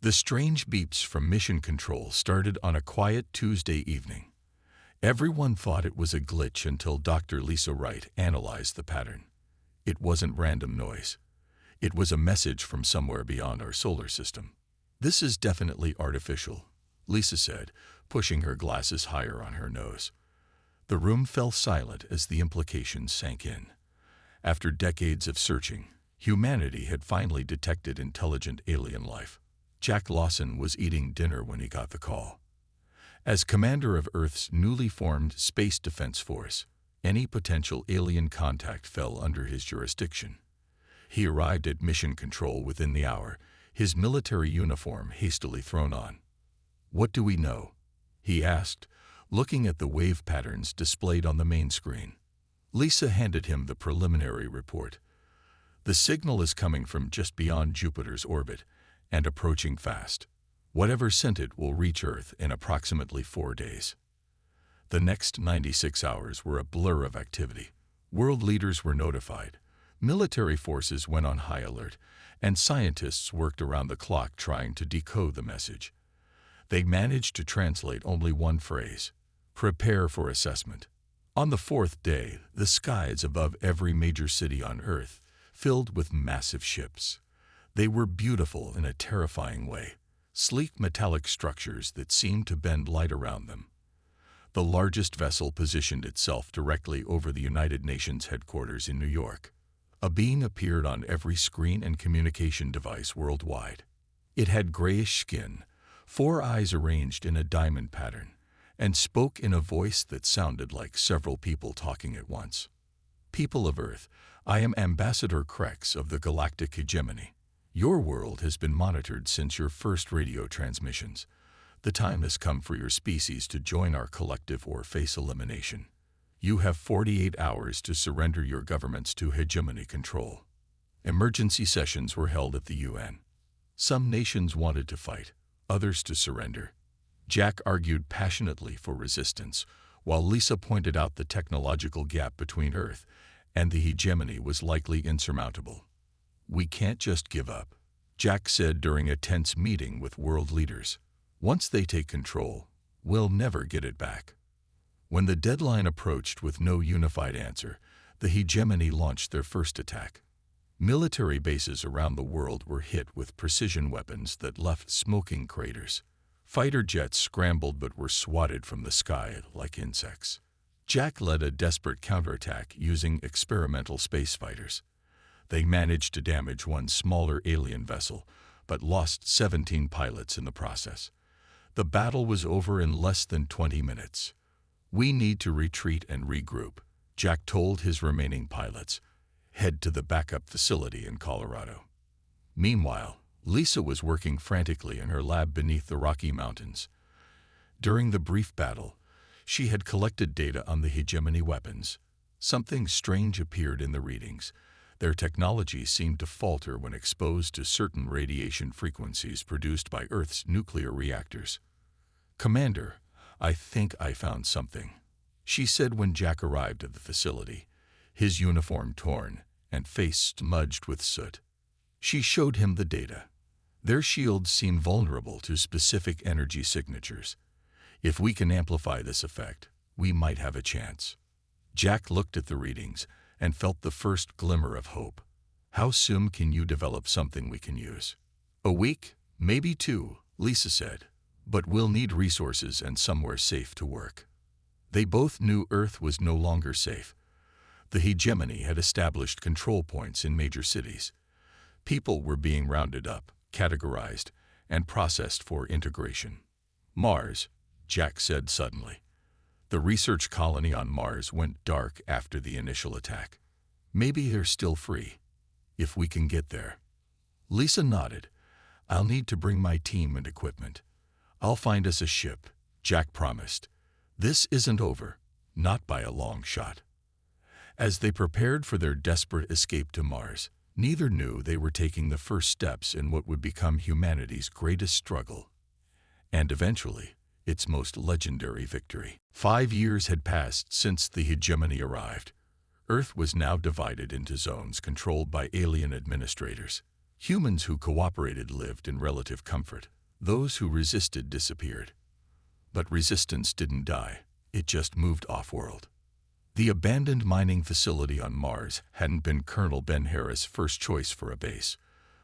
The strange beeps from Mission Control started on a quiet Tuesday evening. Everyone thought it was a glitch until Dr. Lisa Wright analyzed the pattern. It wasn't random noise. It was a message from somewhere beyond our solar system. "This is definitely artificial," Lisa said, pushing her glasses higher on her nose. The room fell silent as the implications sank in. After decades of searching, humanity had finally detected intelligent alien life. Jack Lawson was eating dinner when he got the call. As commander of Earth's newly formed Space Defense Force, any potential alien contact fell under his jurisdiction. He arrived at Mission Control within the hour, his military uniform hastily thrown on. "What do we know?" he asked, looking at the wave patterns displayed on the main screen. Lisa handed him the preliminary report. "The signal is coming from just beyond Jupiter's orbit and approaching fast. Whatever sent it will reach Earth in approximately 4 days." The next 96 hours were a blur of activity. World leaders were notified, military forces went on high alert, and scientists worked around the clock trying to decode the message. They managed to translate only one phrase: "Prepare for assessment." On the 4th day, the skies above every major city on Earth filled with massive ships. They were beautiful in a terrifying way, sleek metallic structures that seemed to bend light around them. The largest vessel positioned itself directly over the United Nations headquarters in New York. A being appeared on every screen and communication device worldwide. It had grayish skin, 4 eyes arranged in a diamond pattern, and spoke in a voice that sounded like several people talking at once. "People of Earth, I am Ambassador Krex of the Galactic Hegemony. Your world has been monitored since your first radio transmissions. The time has come for your species to join our collective or face elimination. You have 48 hours to surrender your governments to hegemony control." Emergency sessions were held at the UN. Some nations wanted to fight, others to surrender. Jack argued passionately for resistance, while Lisa pointed out the technological gap between Earth and the hegemony was likely insurmountable. "We can't just give up," Jack said during a tense meeting with world leaders. "Once they take control, we'll never get it back." When the deadline approached with no unified answer, the hegemony launched their first attack. Military bases around the world were hit with precision weapons that left smoking craters. Fighter jets scrambled but were swatted from the sky like insects. Jack led a desperate counterattack using experimental space fighters. They managed to damage one smaller alien vessel, but lost 17 pilots in the process. The battle was over in less than 20 minutes. "We need to retreat and regroup," Jack told his remaining pilots. "Head to the backup facility in Colorado." Meanwhile, Lisa was working frantically in her lab beneath the Rocky Mountains. During the brief battle, she had collected data on the hegemony weapons. Something strange appeared in the readings. Their technology seemed to falter when exposed to certain radiation frequencies produced by Earth's nuclear reactors. "Commander, I think I found something," she said when Jack arrived at the facility, his uniform torn and face smudged with soot. She showed him the data. Their shields seem vulnerable to specific energy signatures. "If we can amplify this effect, we might have a chance." Jack looked at the readings and felt the first glimmer of hope. "How soon can you develop something we can use?" "A week, maybe 2, Lisa said. "But we'll need resources and somewhere safe to work." They both knew Earth was no longer safe. The hegemony had established control points in major cities. People were being rounded up, categorized, and processed for integration. "Mars," Jack said suddenly. The research colony on Mars went dark after the initial attack. "Maybe they're still free, if we can get there." Lisa nodded. "I'll need to bring my team and equipment." "I'll find us a ship," Jack promised. "This isn't over, not by a long shot." As they prepared for their desperate escape to Mars, neither knew they were taking the first steps in what would become humanity's greatest struggle, and eventually, its most legendary victory. 5 years had passed since the hegemony arrived. Earth was now divided into zones controlled by alien administrators. Humans who cooperated lived in relative comfort. Those who resisted disappeared. But resistance didn't die. It just moved off-world. The abandoned mining facility on Mars hadn't been Colonel Ben Harris' first choice for a base,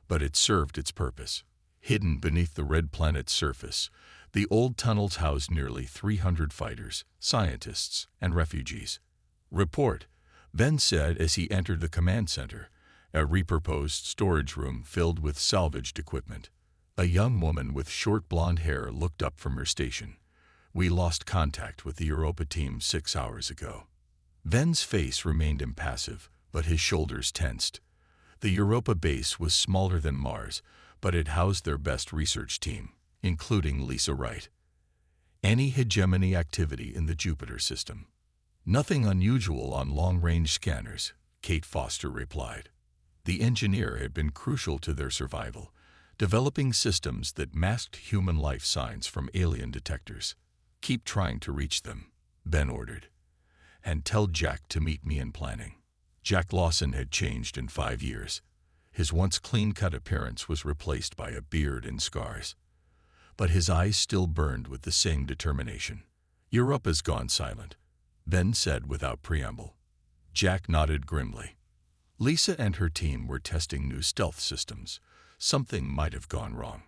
but it served its purpose. Hidden beneath the red planet's surface, the old tunnels housed nearly 300 fighters, scientists, and refugees. "Report," Ben said as he entered the command center, a repurposed storage room filled with salvaged equipment. A young woman with short blonde hair looked up from her station. "We lost contact with the Europa team 6 hours ago." Ben's face remained impassive, but his shoulders tensed. The Europa base was smaller than Mars, but it housed their best research team, including Lisa Wright. "Any hegemony activity in the Jupiter system?" "Nothing unusual on long-range scanners," Kate Foster replied. The engineer had been crucial to their survival, developing systems that masked human life signs from alien detectors. "Keep trying to reach them," Ben ordered. "And tell Jack to meet me in planning." Jack Lawson had changed in 5 years. His once clean-cut appearance was replaced by a beard and scars. But his eyes still burned with the same determination. "Europa's gone silent," Ben said without preamble. Jack nodded grimly. Lisa and her team were testing new stealth systems. Something might have gone wrong.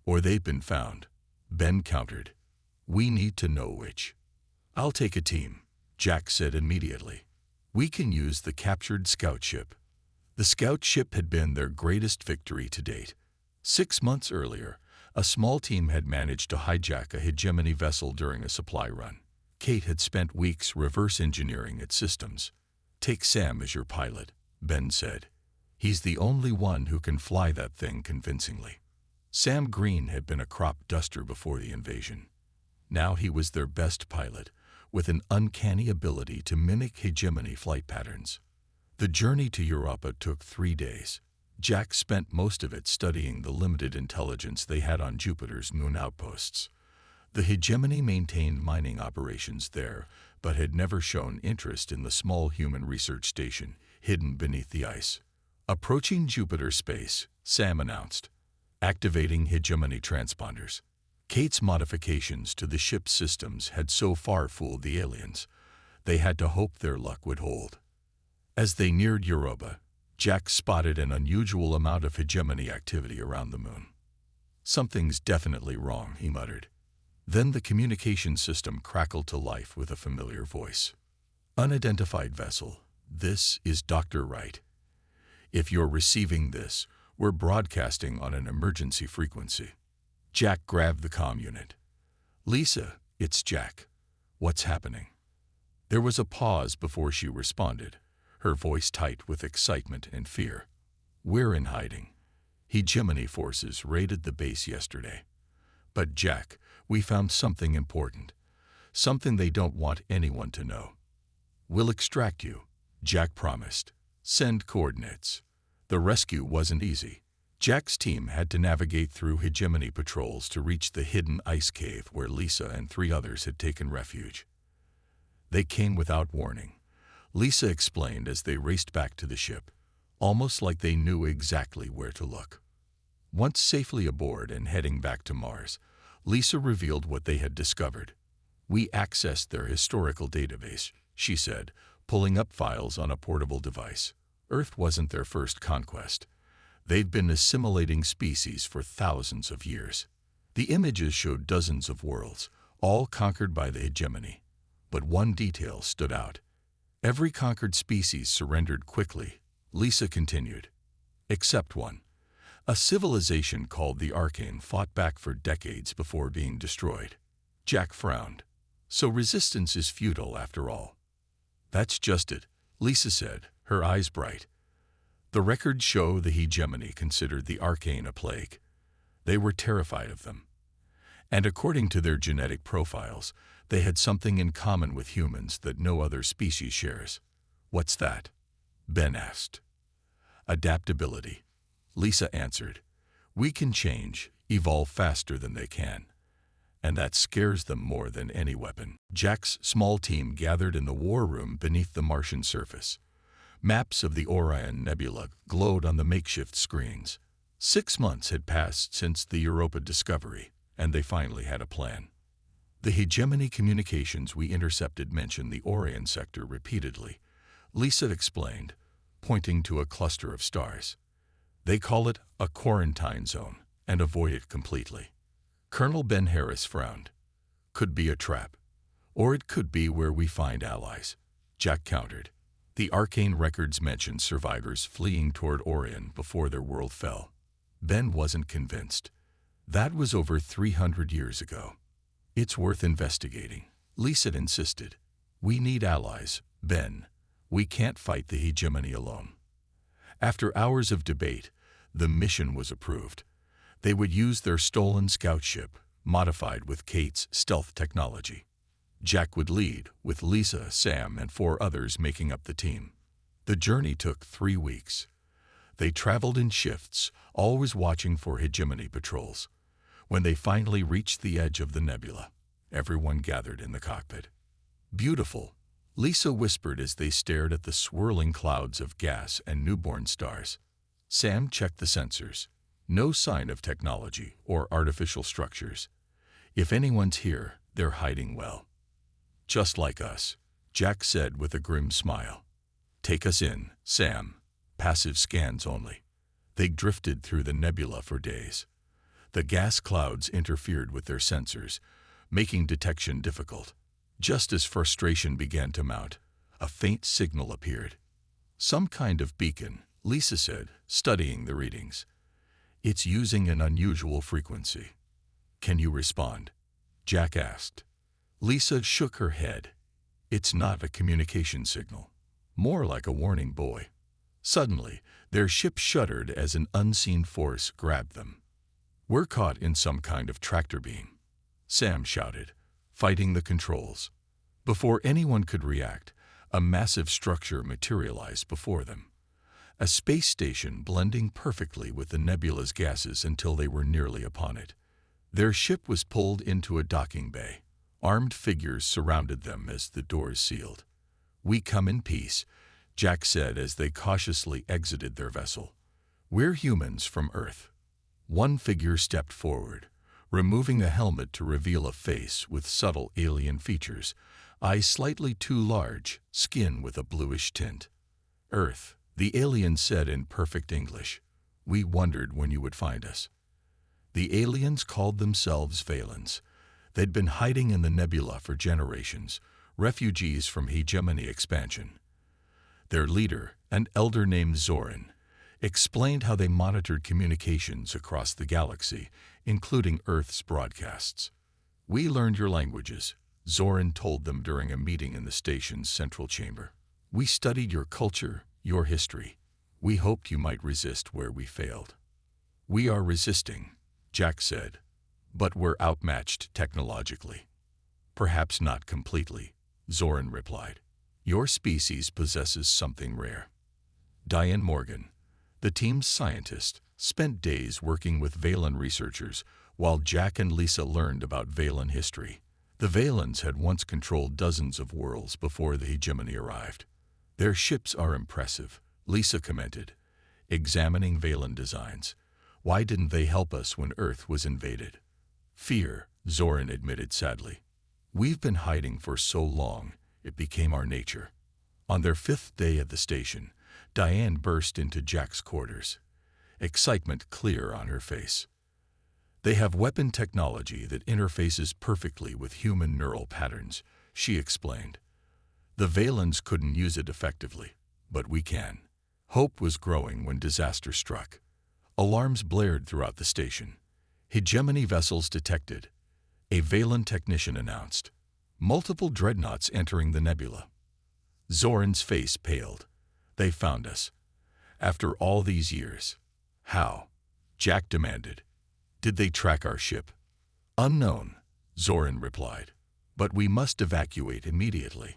"Or they've been found," Ben countered. "We need to know which." "I'll take a team," Jack said immediately. "We can use the captured scout ship." The scout ship had been their greatest victory to date. 6 months earlier, a small team had managed to hijack a hegemony vessel during a supply run. Kate had spent weeks reverse engineering its systems. "Take Sam as your pilot," Ben said. "He's the only one who can fly that thing convincingly." Sam Green had been a crop duster before the invasion. Now he was their best pilot, with an uncanny ability to mimic hegemony flight patterns. The journey to Europa took 3 days. Jack spent most of it studying the limited intelligence they had on Jupiter's moon outposts. The hegemony maintained mining operations there, but had never shown interest in the small human research station hidden beneath the ice. "Approaching Jupiter space," Sam announced, activating hegemony transponders. Kate's modifications to the ship's systems had so far fooled the aliens. They had to hope their luck would hold. As they neared Europa, Jack spotted an unusual amount of hegemony activity around the moon. "Something's definitely wrong," he muttered. Then the communication system crackled to life with a familiar voice. "Unidentified vessel, this is Dr. Wright. If you're receiving this, we're broadcasting on an emergency frequency." Jack grabbed the comm unit. "Lisa, it's Jack. What's happening?" There was a pause before she responded, her voice tight with excitement and fear. "We're in hiding. Hegemony forces raided the base yesterday. But Jack, we found something important. Something they don't want anyone to know. We'll extract you," Jack promised. "Send coordinates." The rescue wasn't easy. Jack's team had to navigate through hegemony patrols to reach the hidden ice cave where Lisa and 3 others had taken refuge. They came without warning, Lisa explained as they raced back to the ship, almost like they knew exactly where to look. Once safely aboard and heading back to Mars, Lisa revealed what they had discovered. "We accessed their historical database," she said, pulling up files on a portable device. "Earth wasn't their first conquest. They'd been assimilating species for thousands of years." The images showed dozens of worlds, all conquered by the hegemony. But one detail stood out. Every conquered species surrendered quickly, Lisa continued. Except one. A civilization called the Arcane fought back for decades before being destroyed. Jack frowned. "So resistance is futile after all." "That's just it," Lisa said, her eyes bright. "The records show the hegemony considered the Arcane a plague. They were terrified of them. And according to their genetic profiles, they had something in common with humans that no other species shares." "What's that?" Ben asked. "Adaptability," Lisa answered. "We can change, evolve faster than they can. And that scares them more than any weapon." Jack's small team gathered in the war room beneath the Martian surface. Maps of the Orion Nebula glowed on the makeshift screens. 6 months had passed since the Europa discovery, and they finally had a plan. The hegemony communications we intercepted mentioned the Orion sector repeatedly, Lisa explained, pointing to a cluster of stars. They call it a quarantine zone and avoid it completely. Colonel Ben Harris frowned. Could be a trap. Or it could be where we find allies, Jack countered. The arcane records mentioned survivors fleeing toward Orion before their world fell. Ben wasn't convinced. That was over 300 years ago. It's worth investigating, Lisa insisted. We need allies, Ben. We can't fight the hegemony alone. After hours of debate, the mission was approved. They would use their stolen scout ship, modified with Kate's stealth technology. Jack would lead, with Lisa, Sam, and 4 others making up the team. The journey took 3 weeks. They traveled in shifts, always watching for hegemony patrols. When they finally reached the edge of the nebula, everyone gathered in the cockpit. Beautiful, Lisa whispered as they stared at the swirling clouds of gas and newborn stars. Sam checked the sensors. No sign of technology or artificial structures. If anyone's here, they're hiding well. Just like us, Jack said with a grim smile. Take us in, Sam. Passive scans only. They drifted through the nebula for days. The gas clouds interfered with their sensors, making detection difficult. Just as frustration began to mount, a faint signal appeared. Some kind of beacon, Lisa said, studying the readings. It's using an unusual frequency. Can you respond? Jack asked. Lisa shook her head. It's not a communication signal. More like a warning buoy. Suddenly, their ship shuddered as an unseen force grabbed them. We're caught in some kind of tractor beam, Sam shouted, fighting the controls. Before anyone could react, a massive structure materialized before them. A space station blending perfectly with the nebula's gases until they were nearly upon it. Their ship was pulled into a docking bay. Armed figures surrounded them as the doors sealed. We come in peace, Jack said as they cautiously exited their vessel. We're humans from Earth. One figure stepped forward, removing a helmet to reveal a face with subtle alien features, eyes slightly too large, skin with a bluish tint. Earth, the alien said in perfect English. We wondered when you would find us. The aliens called themselves Valens. They'd been hiding in the nebula for generations, refugees from hegemony expansion. Their leader, an elder named Zoran, explained how they monitored communications across the galaxy, including Earth's broadcasts. We learned your languages, Zoran told them during a meeting in the station's central chamber. We studied your culture, your history. We hoped you might resist where we failed. We are resisting, Jack said, but we're outmatched technologically. Perhaps not completely, Zoran replied. Your species possesses something rare. Diane Morgan, the team's scientist, spent days working with Valen researchers while Jack and Lisa learned about Valen history. The Valens had once controlled dozens of worlds before the hegemony arrived. Their ships are impressive, Lisa commented, examining Valen designs. Why didn't they help us when Earth was invaded? Fear, Zoran admitted sadly. We've been hiding for so long, it became our nature. On their 5th day at the station, Diane burst into Jack's quarters, excitement clear on her face. They have weapon technology that interfaces perfectly with human neural patterns, she explained. The Valens couldn't use it effectively, but we can. Hope was growing when disaster struck. Alarms blared throughout the station. Hegemony vessels detected. A Valen technician announced. Multiple dreadnoughts entering the nebula. Zoran's face paled. They found us. After all these years. How? Jack demanded. Did they track our ship? Unknown, Zoran replied. But we must evacuate immediately.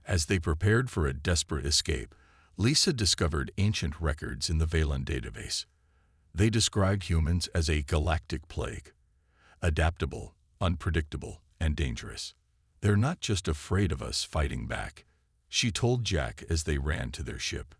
As they prepared for a desperate escape, Lisa discovered ancient records in the Valen database. They described humans as a galactic plague. Adaptable, unpredictable, and dangerous. They're not just afraid of us fighting back, she told Jack as they ran to their ship.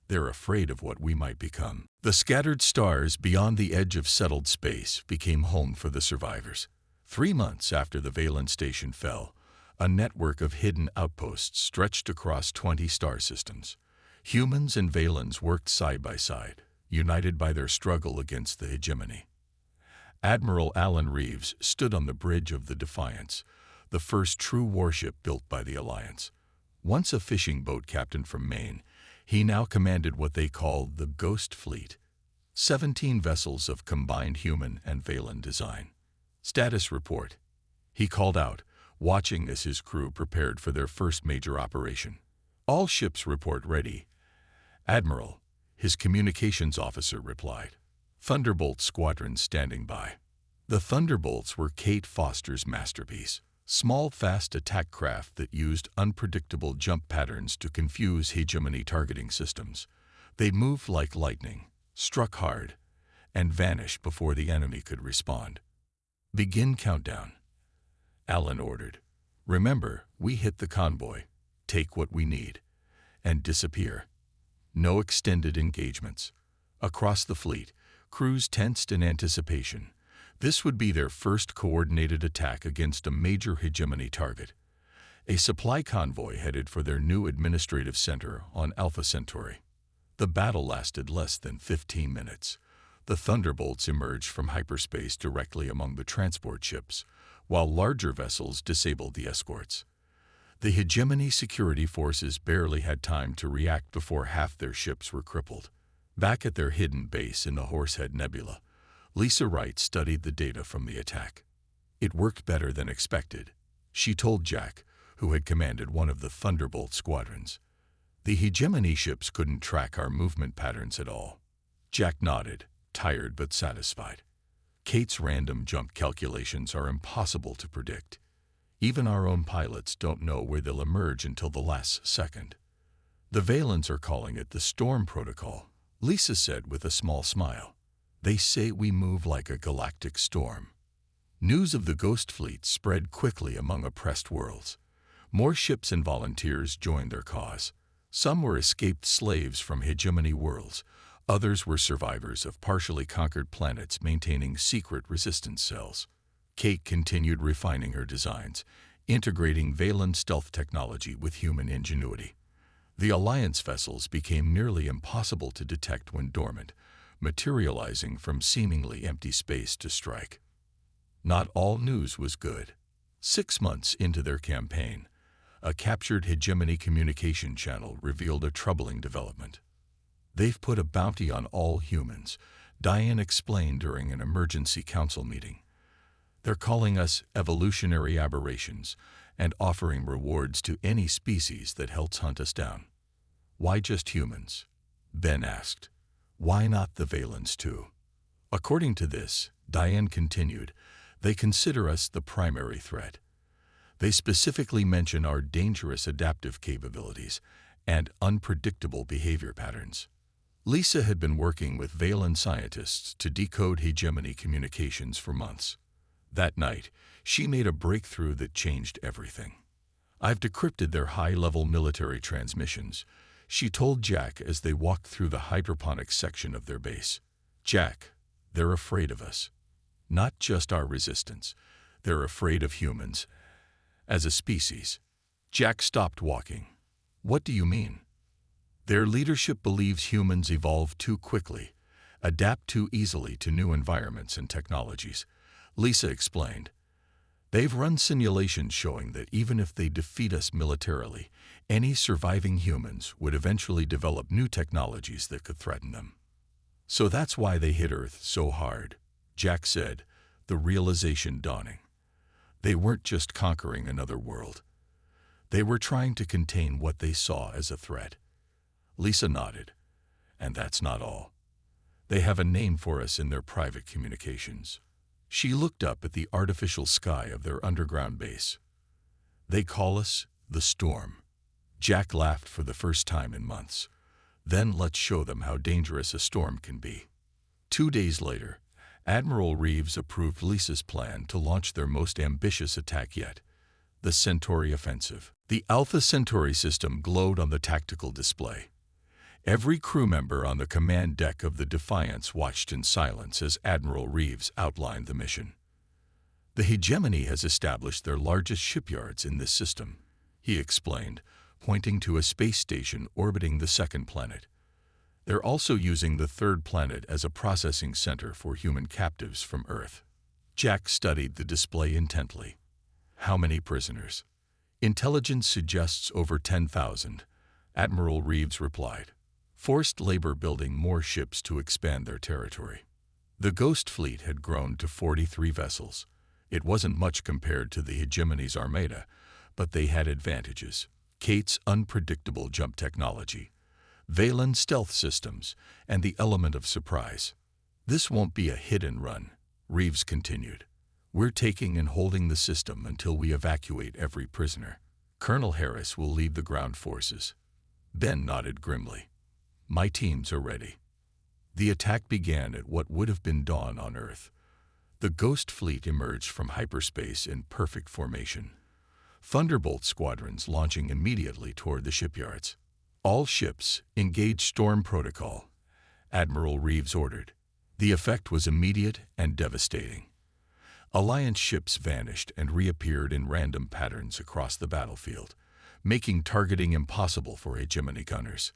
They're afraid of what we might become. The scattered stars beyond the edge of settled space became home for the survivors. 3 months after the Valen station fell, a network of hidden outposts stretched across 20 star systems. Humans and Valens worked side by side, united by their struggle against the hegemony. Admiral Alan Reeves stood on the bridge of the Defiance, the first true warship built by the Alliance. Once a fishing boat captain from Maine, he now commanded what they called the Ghost Fleet, 17 vessels of combined human and Valen design. Status report. He called out, watching as his crew prepared for their first major operation. All ships report ready. Admiral, his communications officer replied. Thunderbolt squadron standing by. The Thunderbolts were Kate Foster's masterpiece. Small, fast attack craft that used unpredictable jump patterns to confuse hegemony targeting systems. They moved like lightning, struck hard, and vanished before the enemy could respond. Begin countdown. Alan ordered. Remember, we hit the convoy, take what we need, and disappear. No extended engagements. Across the fleet, crews tensed in anticipation. This would be their first coordinated attack against a major hegemony target. A supply convoy headed for their new administrative center on Alpha Centauri. The battle lasted less than 15 minutes. The Thunderbolts emerged from hyperspace directly among the transport ships, while larger vessels disabled the escorts. The hegemony security forces barely had time to react before half their ships were crippled. Back at their hidden base in the Horsehead Nebula, Lisa Wright studied the data from the attack. It worked better than expected, she told Jack, who had commanded one of the Thunderbolt squadrons. The hegemony ships couldn't track our movement patterns at all. Jack nodded, tired but satisfied. Kate's random jump calculations are impossible to predict. Even our own pilots don't know where they'll emerge until the last second. The Valens are calling it the Storm Protocol, Lisa said with a small smile. They say we move like a galactic storm. News of the Ghost Fleet spread quickly among oppressed worlds. More ships and volunteers joined their cause. Some were escaped slaves from hegemony worlds. Others were survivors of partially conquered planets maintaining secret resistance cells. Kate continued refining her designs, integrating Valen stealth technology with human ingenuity. The Alliance vessels became nearly impossible to detect when dormant, materializing from seemingly empty space to strike. Not all news was good. 6 months into their campaign, a captured hegemony communication channel revealed a troubling development. They've put a bounty on all humans, Diane explained during an emergency council meeting. They're calling us evolutionary aberrations and offering rewards to any species that helps hunt us down. Why just humans? Ben asked. Why not the Valens too? According to this, Diane continued, they consider us the primary threat. They specifically mention our dangerous adaptive capabilities and unpredictable behavior patterns. Lisa had been working with Valen scientists to decode hegemony communications for months. That night, she made a breakthrough that changed everything. I've decrypted their high-level military transmissions, she told Jack as they walked through the hydroponics section of their base. Jack, they're afraid of us. Not just our resistance. They're afraid of humans. As a species. Jack stopped walking. What do you mean? Their leadership believes humans evolve too quickly, adapt too easily to new environments and technologies. Lisa explained. They've run simulations showing that even if they defeat us militarily, any surviving humans would eventually develop new technologies that could threaten them. So that's why they hit Earth so hard, Jack said, the realization dawning. They weren't just conquering another world. They were trying to contain what they saw as a threat. Lisa nodded. And that's not all. They have a name for us in their private communications. She looked up at the artificial sky of their underground base. They call us the Storm. Jack laughed for the first time in months. Then let's show them how dangerous a storm can be. 2 days later, Admiral Reeves approved Lisa's plan to launch their most ambitious attack yet, the Centauri offensive. The Alpha Centauri system glowed on the tactical display. Every crew member on the command deck of the Defiance watched in silence as Admiral Reeves outlined the mission. The hegemony has established their largest shipyards in this system, he explained, pointing to a space station orbiting the second planet. They're also using the third planet as a processing center for human captives from Earth. Jack studied the display intently. How many prisoners? Intelligence suggests over 10,000, Admiral Reeves replied. Forced labor building more ships to expand their territory. The Ghost Fleet had grown to 43 vessels. It wasn't much compared to the hegemony's armada, but they had advantages. Kate's unpredictable jump technology, Valen stealth systems, and the element of surprise. This won't be a hit and run, Reeves continued. We're taking and holding the system until we evacuate every prisoner. Colonel Harris will lead the ground forces. Ben nodded grimly. My teams are ready. The attack began at what would have been dawn on Earth. The Ghost Fleet emerged from hyperspace in perfect formation. Thunderbolt squadrons launching immediately toward the shipyards. All ships engage storm protocol, Admiral Reeves ordered. The effect was immediate and devastating. Alliance ships vanished and reappeared in random patterns across the battlefield, making targeting impossible for hegemony gunners.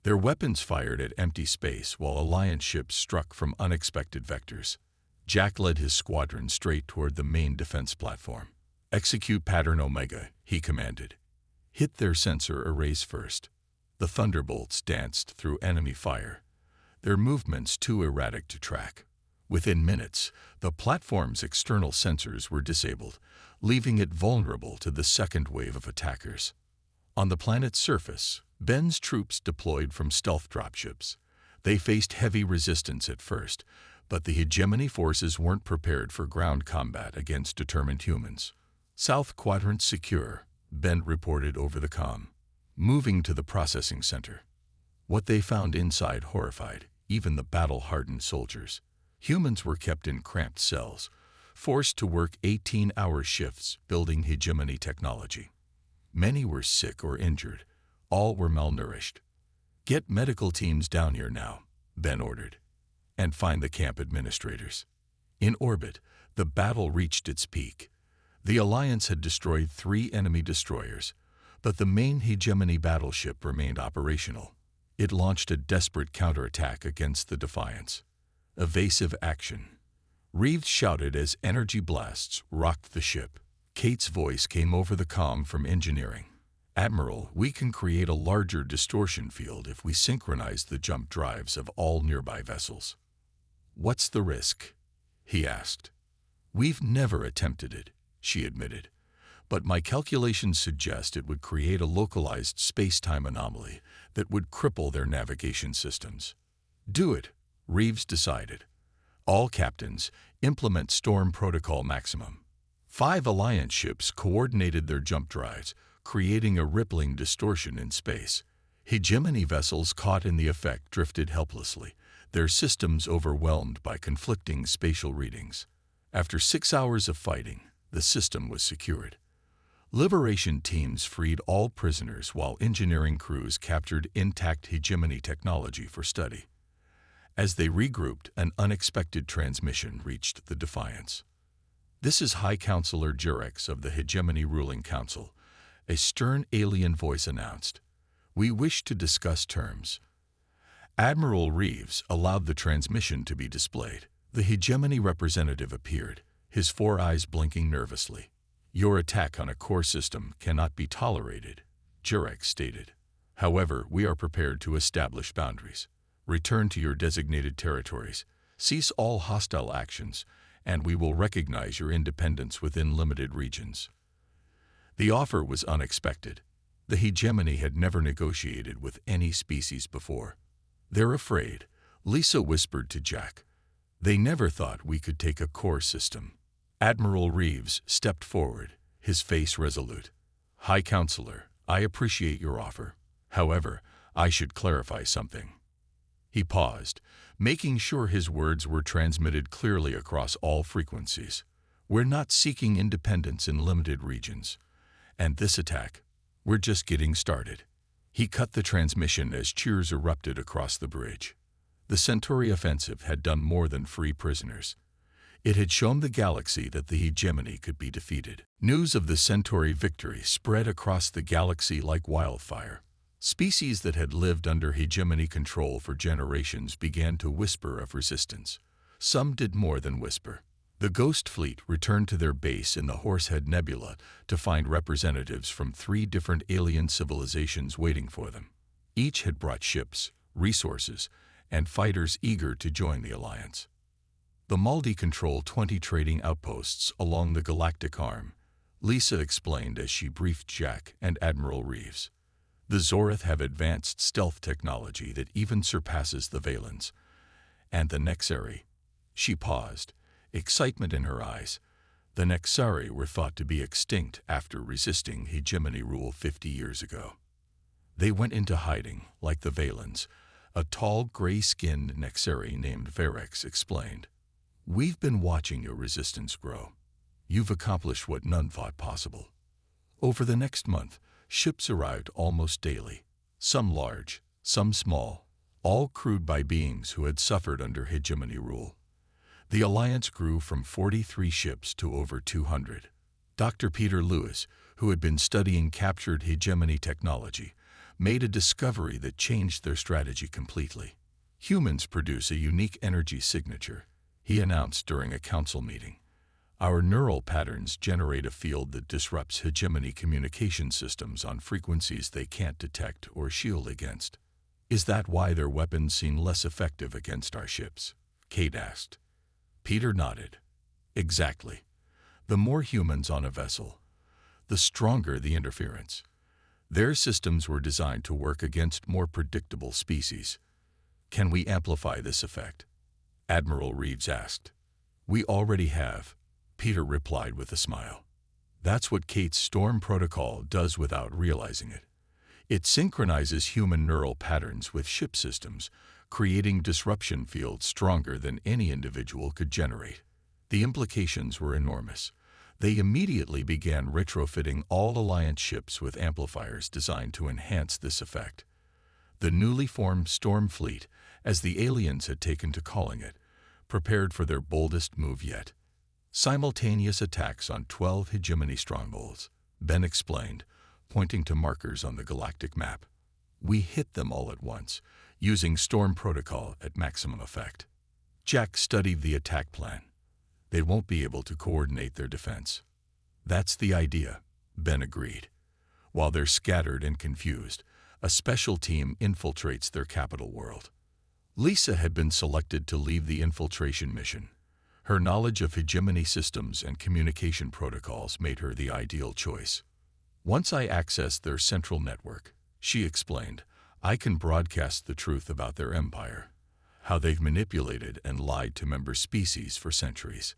Their weapons fired at empty space while Alliance ships struck from unexpected vectors. Jack led his squadron straight toward the main defense platform. Execute Pattern Omega, he commanded. Hit their sensor arrays first. The Thunderbolts danced through enemy fire, their movements too erratic to track. Within minutes, the platform's external sensors were disabled, leaving it vulnerable to the second wave of attackers. On the planet's surface, Ben's troops deployed from stealth dropships. They faced heavy resistance at first, but the hegemony forces weren't prepared for ground combat against determined humans. South Quadrant secure, Ben reported over the comm. Moving to the processing center. What they found inside horrified even the battle-hardened soldiers. Humans were kept in cramped cells, forced to work 18-hour shifts building hegemony technology. Many were sick or injured. All were malnourished. Get medical teams down here now, Ben ordered, and find the camp administrators. In orbit, the battle reached its peak. The Alliance had destroyed 3 enemy destroyers, but the main hegemony battleship remained operational. It launched a desperate counterattack against the Defiance. Evasive action. Reeves shouted as energy blasts rocked the ship. Kate's voice came over the comm from engineering. Admiral, we can create a larger distortion field if we synchronize the jump drives of all nearby vessels. What's the risk? He asked. We've never attempted it, she admitted, but my calculations suggest it would create a localized space-time anomaly that would cripple their navigation systems. Do it, Reeves decided. All captains, implement Storm Protocol Maximum. 5 Alliance ships coordinated their jump drives, creating a rippling distortion in space. Hegemony vessels caught in the effect drifted helplessly, their systems overwhelmed by conflicting spatial readings. After 6 hours of fighting, the system was secured. Liberation teams freed all prisoners while engineering crews captured intact hegemony technology for study. As they regrouped, an unexpected transmission reached the Defiance. This is High Counselor Jurex of the Hegemony Ruling Council, a stern alien voice announced. We wish to discuss terms. Admiral Reeves allowed the transmission to be displayed. The hegemony representative appeared, his 4 eyes blinking nervously. Your attack on a core system cannot be tolerated, Jurex stated. However, we are prepared to establish boundaries. Return to your designated territories, cease all hostile actions, and we will recognize your independence within limited regions. The offer was unexpected. The hegemony had never negotiated with any species before. They're afraid, Lisa whispered to Jack. They never thought we could take a core system. Admiral Reeves stepped forward, his face resolute. High Counselor, I appreciate your offer. However, I should clarify something. He paused, making sure his words were transmitted clearly across all frequencies. We're not seeking independence in limited regions. And this attack, we're just getting started. He cut the transmission as cheers erupted across the bridge. The Centauri offensive had done more than free prisoners. It had shown the galaxy that the hegemony could be defeated. News of the Centauri victory spread across the galaxy like wildfire. Species that had lived under hegemony control for generations began to whisper of resistance. Some did more than whisper. The Ghost Fleet returned to their base in the Horsehead Nebula to find representatives from 3 different alien civilizations waiting for them. Each had brought ships, resources, and fighters eager to join the alliance. The Maldi control 20 trading outposts along the Galactic arm, Lisa explained as she briefed Jack and Admiral Reeves. The Zorith have advanced stealth technology that even surpasses the Valens. And the Nexari. She paused, excitement in her eyes. The Nexari were thought to be extinct after resisting hegemony rule 50 years ago. They went into hiding, like the Valens. A tall, gray-skinned Nexari named Varex explained. We've been watching your resistance grow. You've accomplished what none thought possible. Over the next month, ships arrived almost daily. Some large, some small, all crewed by beings who had suffered under hegemony rule. The alliance grew from 43 ships to over 200. Dr. Peter Lewis, who had been studying captured hegemony technology, made a discovery that changed their strategy completely. Humans produce a unique energy signature, he announced during a council meeting. Our neural patterns generate a field that disrupts hegemony communication systems on frequencies they can't detect or shield against. Is that why their weapons seem less effective against our ships? Kate asked. Peter nodded. Exactly. The more humans on a vessel, the stronger the interference. Their systems were designed to work against more predictable species. Can we amplify this effect? Admiral Reeves asked. We already have, Peter replied with a smile. That's what Kate's Storm Protocol does without realizing it. It synchronizes human neural patterns with ship systems, creating disruption fields stronger than any individual could generate. The implications were enormous. They immediately began retrofitting all Alliance ships with amplifiers designed to enhance this effect. The newly formed Storm Fleet, as the aliens had taken to calling it, prepared for their boldest move yet. Simultaneous attacks on 12 hegemony strongholds, Ben explained, pointing to markers on the galactic map. We hit them all at once, using Storm Protocol at maximum effect. Jack studied the attack plan. They won't be able to coordinate their defense. That's the idea, Ben agreed. While they're scattered and confused, a special team infiltrates their capital world. Lisa had been selected to lead the infiltration mission. Her knowledge of hegemony systems and communication protocols made her the ideal choice. Once I access their central network, she explained, I can broadcast the truth about their empire, how they've manipulated and lied to member species for centuries.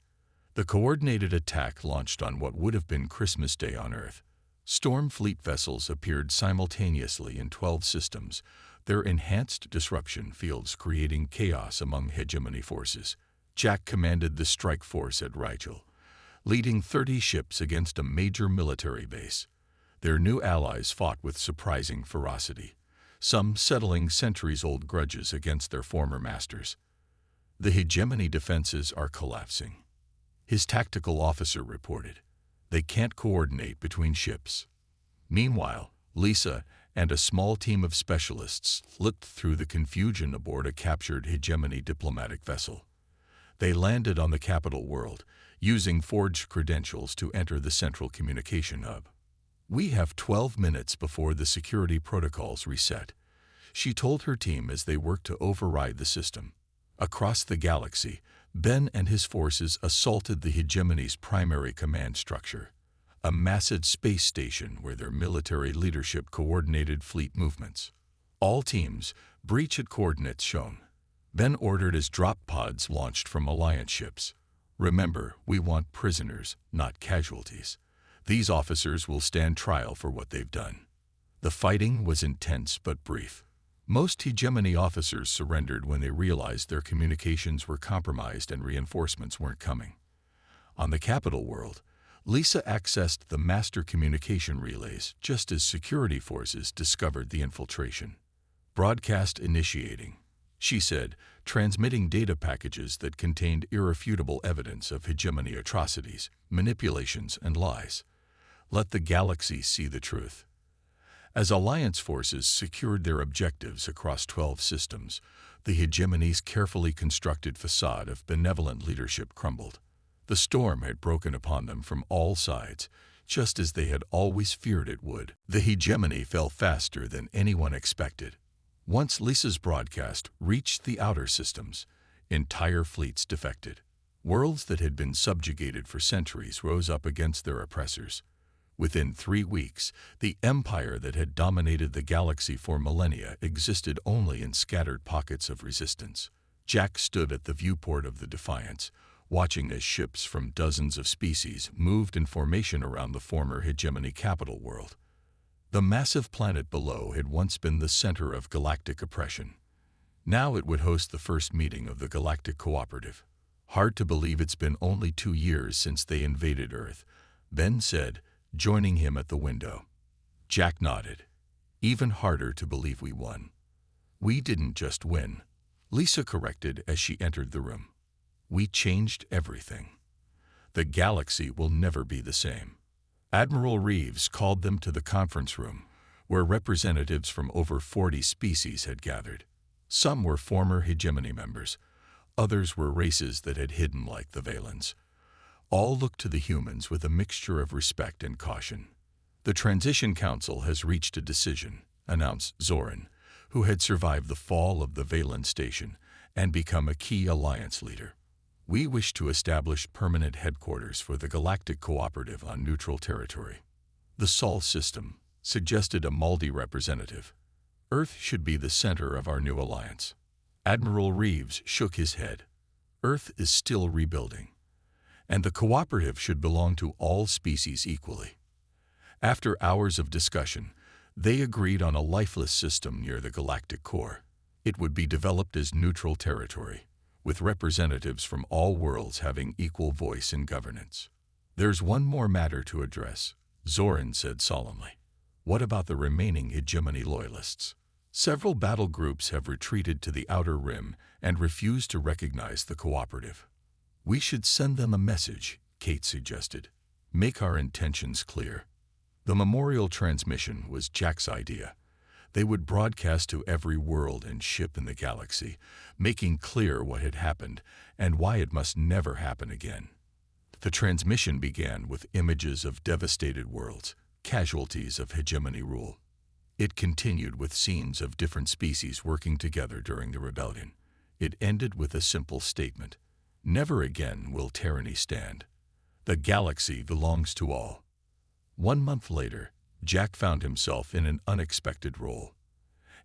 The coordinated attack launched on what would have been Christmas Day on Earth. Storm Fleet vessels appeared simultaneously in 12 systems, their enhanced disruption fields creating chaos among hegemony forces. Jack commanded the strike force at Rigel, leading 30 ships against a major military base. Their new allies fought with surprising ferocity, some settling centuries-old grudges against their former masters. The hegemony defenses are collapsing, his tactical officer reported. They can't coordinate between ships. Meanwhile, Lisa and a small team of specialists looked through the confusion aboard a captured hegemony diplomatic vessel. They landed on the capital world, using forged credentials to enter the central communication hub. We have 12 minutes before the security protocols reset, she told her team as they worked to override the system. Across the galaxy, Ben and his forces assaulted the hegemony's primary command structure, a massive space station where their military leadership coordinated fleet movements. All teams, breach at coordinates shown. Ben ordered as drop pods launched from Alliance ships. Remember, we want prisoners, not casualties. These officers will stand trial for what they've done. The fighting was intense but brief. Most hegemony officers surrendered when they realized their communications were compromised and reinforcements weren't coming. On the capital world, Lisa accessed the master communication relays just as security forces discovered the infiltration. "Broadcast initiating," she said, transmitting data packages that contained irrefutable evidence of hegemony atrocities, manipulations, and lies. "Let the galaxy see the truth." As Alliance forces secured their objectives across 12 systems, the hegemony's carefully constructed facade of benevolent leadership crumbled. The storm had broken upon them from all sides, just as they had always feared it would. The hegemony fell faster than anyone expected. Once Lisa's broadcast reached the outer systems, entire fleets defected. Worlds that had been subjugated for centuries rose up against their oppressors. Within 3 weeks, the empire that had dominated the galaxy for millennia existed only in scattered pockets of resistance. Jack stood at the viewport of the Defiance, watching as ships from dozens of species moved in formation around the former hegemony capital world. The massive planet below had once been the center of galactic oppression. Now it would host the first meeting of the Galactic Cooperative. "Hard to believe it's been only 2 years since they invaded Earth," Ben said, joining him at the window. Jack nodded. "Even harder to believe we won." "We didn't just win," Lisa corrected as she entered the room. "We changed everything. The galaxy will never be the same." Admiral Reeves called them to the conference room, where representatives from over 40 species had gathered. Some were former hegemony members. Others were races that had hidden like the Valens. All looked to the humans with a mixture of respect and caution. "The Transition Council has reached a decision," announced Zoran, who had survived the fall of the Valen station and become a key alliance leader. "We wish to establish permanent headquarters for the Galactic Cooperative on neutral territory." "The Sol system," suggested a Maldi representative. "Earth should be the center of our new alliance." Admiral Reeves shook his head. "Earth is still rebuilding, and the cooperative should belong to all species equally." After hours of discussion, they agreed on a lifeless system near the galactic core. It would be developed as neutral territory, with representatives from all worlds having equal voice in governance. "There's one more matter to address," Zoran said solemnly. "What about the remaining hegemony loyalists? Several battle groups have retreated to the outer rim and refused to recognize the cooperative." "We should send them a message," Kate suggested. "Make our intentions clear." The memorial transmission was Jack's idea. They would broadcast to every world and ship in the galaxy, making clear what had happened and why it must never happen again. The transmission began with images of devastated worlds, casualties of hegemony rule. It continued with scenes of different species working together during the rebellion. It ended with a simple statement: "Never again will tyranny stand. The galaxy belongs to all." 1 month later, Jack found himself in an unexpected role.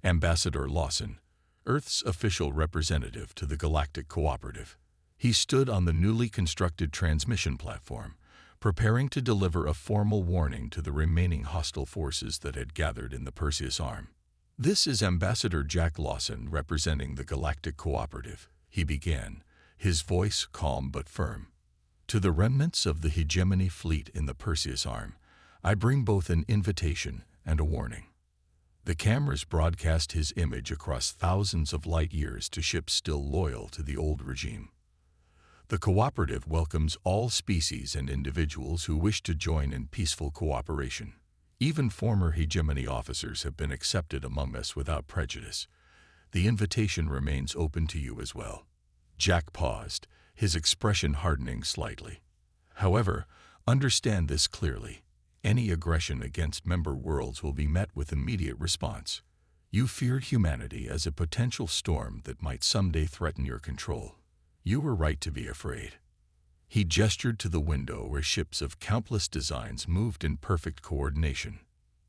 Ambassador Lawson, Earth's official representative to the Galactic Cooperative. He stood on the newly constructed transmission platform, preparing to deliver a formal warning to the remaining hostile forces that had gathered in the Perseus Arm. "This is Ambassador Jack Lawson representing the Galactic Cooperative," he began, his voice calm but firm. "To the remnants of the hegemony fleet in the Perseus Arm, I bring both an invitation and a warning." The cameras broadcast his image across thousands of light years to ships still loyal to the old regime. "The cooperative welcomes all species and individuals who wish to join in peaceful cooperation. Even former hegemony officers have been accepted among us without prejudice. The invitation remains open to you as well." Jack paused, his expression hardening slightly. "However, understand this clearly. Any aggression against member worlds will be met with immediate response. You feared humanity as a potential storm that might someday threaten your control. You were right to be afraid." He gestured to the window where ships of countless designs moved in perfect coordination.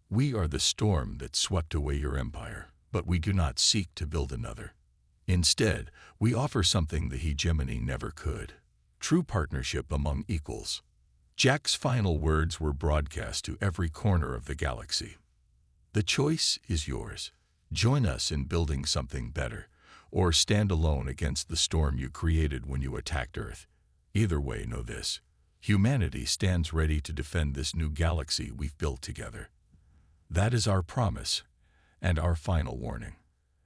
"We are the storm that swept away your empire, but we do not seek to build another. Instead, we offer something the hegemony never could: true partnership among equals." Jack's final words were broadcast to every corner of the galaxy. "The choice is yours. Join us in building something better, or stand alone against the storm you created when you attacked Earth. Either way, know this: Humanity stands ready to defend this new galaxy we've built together. That is our promise and our final warning."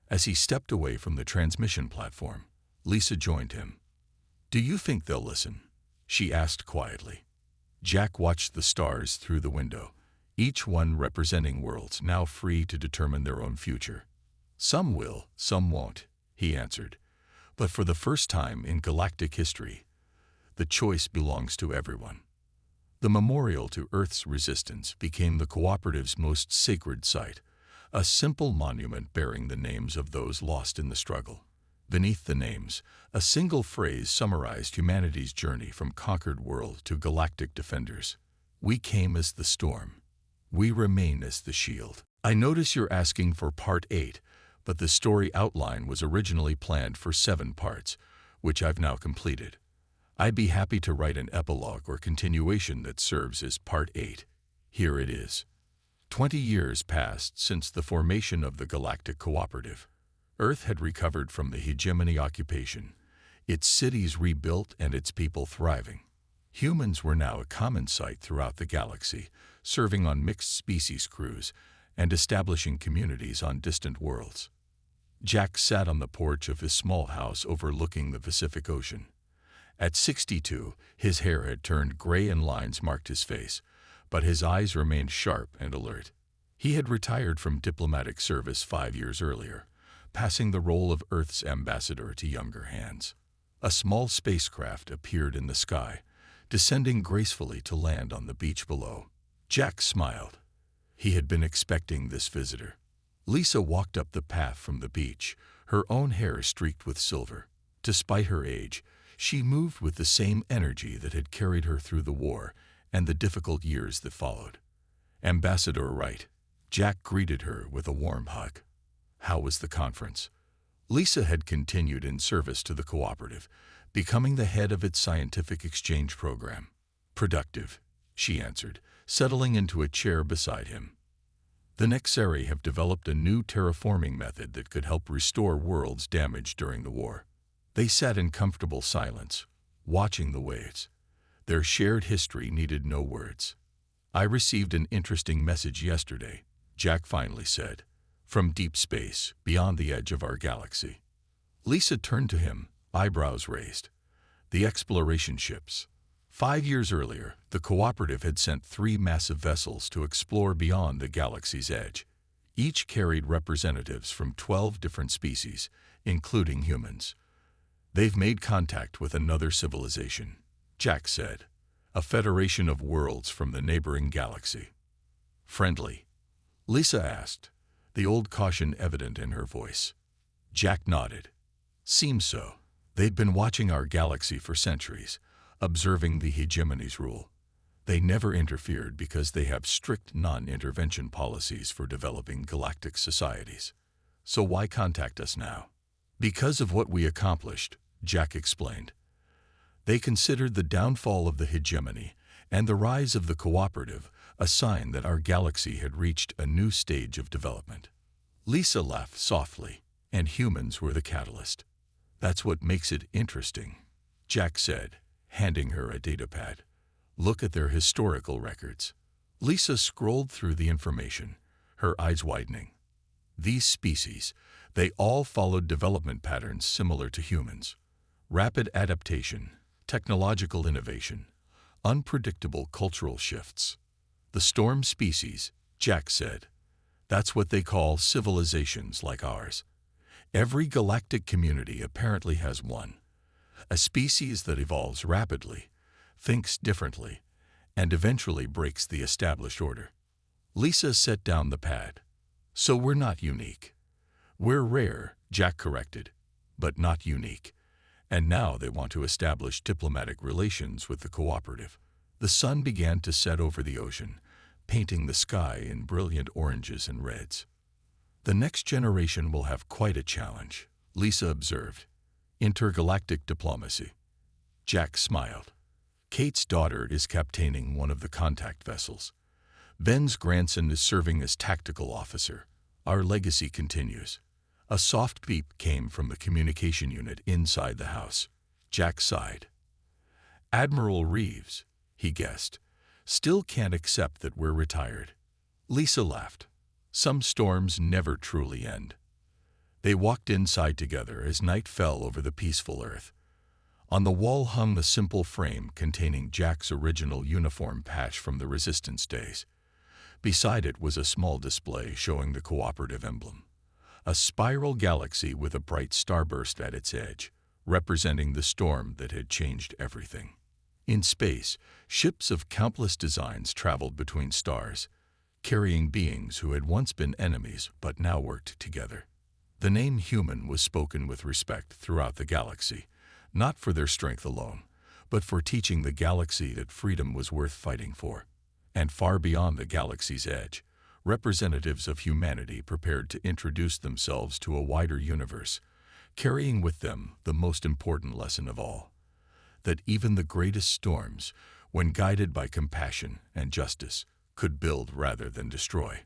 As he stepped away from the transmission platform, Lisa joined him. "Do you think they'll listen?" she asked quietly. Jack watched the stars through the window, each one representing worlds now free to determine their own future. "Some will, some won't," he answered. "But for the first time in galactic history, the choice belongs to everyone." The memorial to Earth's resistance became the cooperative's most sacred site, a simple monument bearing the names of those lost in the struggle. Beneath the names, a single phrase summarized humanity's journey from conquered world to galactic defenders. "We came as the storm. We remain as the shield." I notice you're asking for Part 8, but the story outline was originally planned for 7 parts, which I've now completed. I'd be happy to write an epilogue or continuation that serves as Part 8. Here it is. 20 years passed since the formation of the Galactic Cooperative. Earth had recovered from the hegemony occupation, its cities rebuilt and its people thriving. Humans were now a common sight throughout the galaxy, serving on mixed-species crews and establishing communities on distant worlds. Jack sat on the porch of his small house overlooking the Pacific Ocean. At 62, his hair had turned gray and lines marked his face, but his eyes remained sharp and alert. He had retired from diplomatic service 5 years earlier, passing the role of Earth's ambassador to younger hands. A small spacecraft appeared in the sky, descending gracefully to land on the beach below. Jack smiled. He had been expecting this visitor. Lisa walked up the path from the beach, her own hair streaked with silver. Despite her age, she moved with the same energy that had carried her through the war and the difficult years that followed. "Ambassador Wright." Jack greeted her with a warm hug. How was the conference? Lisa had continued in service to the cooperative, becoming the head of its scientific exchange program. "Productive," she answered, settling into a chair beside him. "The Nexari have developed a new terraforming method that could help restore worlds damaged during the war." They sat in comfortable silence, watching the waves. Their shared history needed no words. "I received an interesting message yesterday," Jack finally said. "From deep space, beyond the edge of our galaxy." Lisa turned to him, eyebrows raised. The exploration ships. 5 years earlier, the cooperative had sent 3 massive vessels to explore beyond the galaxy's edge. Each carried representatives from 12 different species, including humans. "They've made contact with another civilization," Jack said. "A federation of worlds from the neighboring galaxy." "Friendly?" Lisa asked, the old caution evident in her voice. Jack nodded. "Seems so. They'd been watching our galaxy for centuries, observing the hegemony's rule. They never interfered because they have strict non-intervention policies for developing galactic societies. So why contact us now?" "Because of what we accomplished," Jack explained. "They considered the downfall of the hegemony and the rise of the cooperative a sign that our galaxy had reached a new stage of development." Lisa laughed softly, "And humans were the catalyst." "That's what makes it interesting," Jack said, handing her a datapad. "Look at their historical records." Lisa scrolled through the information, her eyes widening. These species, they all followed development patterns similar to humans. Rapid adaptation, technological innovation, unpredictable cultural shifts. "The storm species," Jack said. "That's what they call civilizations like ours. Every galactic community apparently has one. A species that evolves rapidly, thinks differently, and eventually breaks the established order." Lisa set down the pad. "So we're not unique." "We're rare," Jack corrected, "but not unique. And now they want to establish diplomatic relations with the cooperative." The sun began to set over the ocean, painting the sky in brilliant oranges and reds. "The next generation will have quite a challenge," Lisa observed. "Intergalactic diplomacy." Jack smiled. "Kate's daughter is captaining one of the contact vessels. Ben's grandson is serving as tactical officer. Our legacy continues." A soft beep came from the communication unit inside the house. Jack sighed. "Admiral Reeves." he guessed. Still can't accept that we're retired. Lisa laughed. Some storms never truly end. They walked inside together as night fell over the peaceful earth. On the wall hung a simple frame containing Jack's original uniform patch from the Resistance days. Beside it was a small display showing the cooperative emblem, a spiral galaxy with a bright starburst at its edge, representing the storm that had changed everything. In space, ships of countless designs traveled between stars, carrying beings who had once been enemies but now worked together. The name human was spoken with respect throughout the galaxy, not for their strength alone, but for teaching the galaxy that freedom was worth fighting for. And far beyond the galaxy's edge, representatives of humanity prepared to introduce themselves to a wider universe, carrying with them the most important lesson of all, that even the greatest storms, when guided by compassion and justice, could build rather than destroy.